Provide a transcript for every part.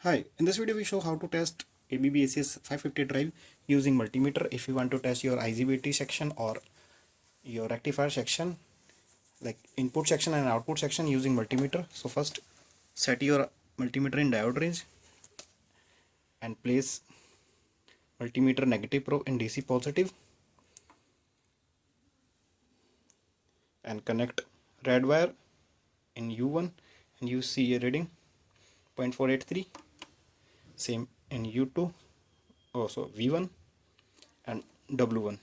Hi, in this video we show how to test ABB ACS550 drive using multimeter if you want to test your IGBT section or your rectifier section, like input section and output section using multimeter. So first set your multimeter in diode range and place multimeter negative probe in DC positive and connect red wire in U1 and you see a reading 0.483, same in U2, also V1 and W1.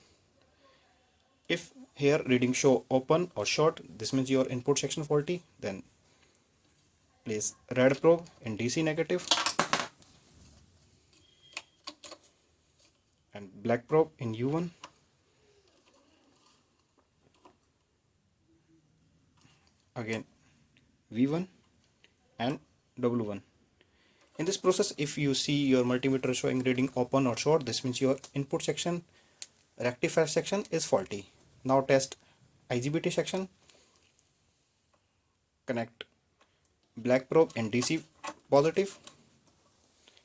If here reading show open or short, this means your input section faulty. Then place red probe in DC negative and black probe in U1. Again V1 and W1. In this process, if you see your multimeter showing reading open or short, this means your input section rectifier section is faulty. Now test IGBT section. Connect black probe in DC positive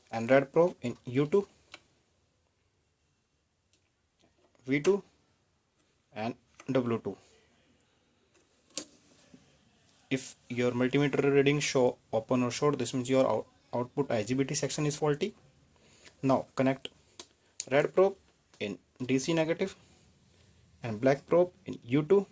and red probe in U2, V2 and W2. If your multimeter reading show open or short, this means your output IGBT section is faulty. Now connect red probe in DC negative and black probe in U2.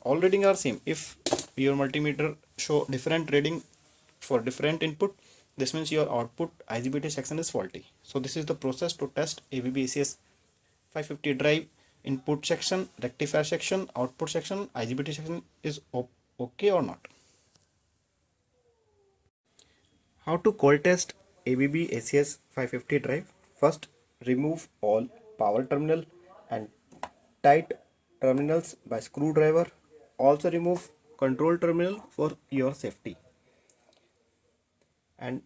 All reading are same. If your multimeter show different reading for different input, this means your output IGBT section is faulty. So this is the process to test ABB ACS 550 drive. Input section, rectifier section, output section, IGBT section is okay or not. How to cold test ABB ACS 550 drive? First, remove all power terminal and tight terminals by screwdriver. Also remove control terminal for your safety. And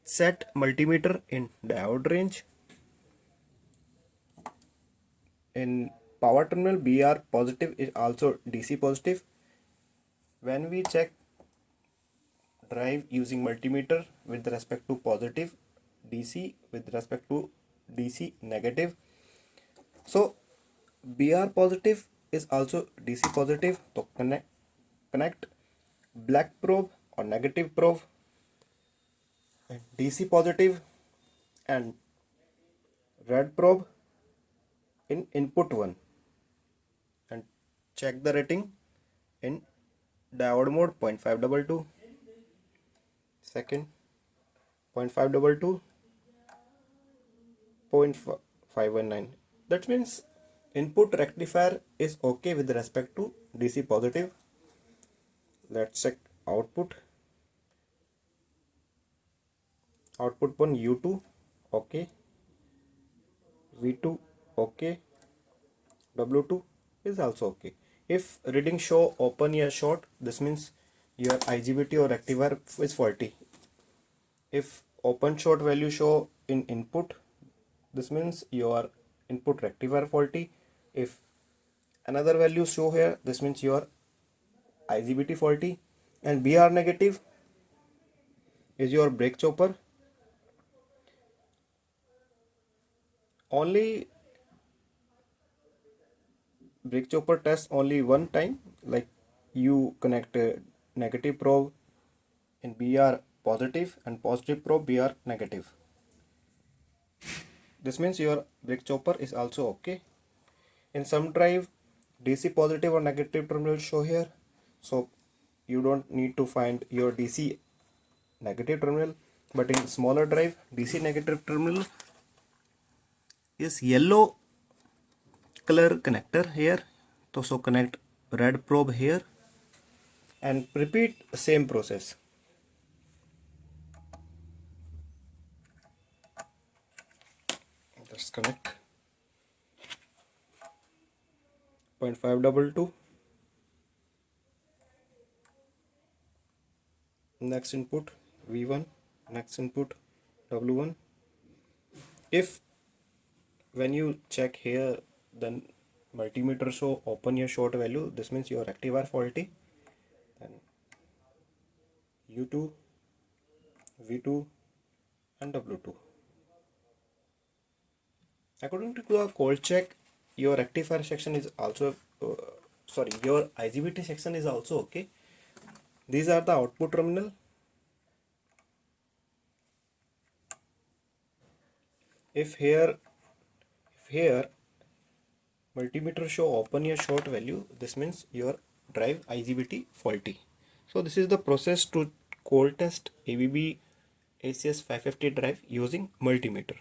set multimeter in diode range. In power terminal, BR positive is also DC positive. When we check drive using multimeter with respect to positive, DC with respect to DC negative, so BR positive is also DC positive. So connect black probe or negative probe and DC positive and red probe in input 1 and check the rating in diode mode 0.522, second 0.522, 0.519. That means input rectifier is okay with respect to DC positive. Let's check output. Output one U2 okay, V2 okay, W2 is also okay. If reading show open or short, this means your IGBT or rectifier is faulty. If open short value show in input, this means your input rectifier faulty. If another value show here, this means your IGBT faulty. And BR negative is your brake chopper. Only brake chopper test only one time, like you connect a negative probe in BR positive and positive probe BR negative. This means your brake chopper is also okay. In some drive, DC positive or negative terminal show here, so you don't need to find your DC negative terminal. But in smaller drive, DC negative terminal is yellow color connector here. So connect red probe here and repeat same process. Let's connect 0.522. Next input V1, next input W1. If when you check here then multimeter show open your short value, this means your rectifier faulty. Then U2, V2 and W2. According to a cold check, your rectifier section is also your IGBT section is also okay. These are the output terminal. If here multimeter show open your short value, this means your drive IGBT faulty. So this is the process to cold test ABB ACS550 drive using multimeter.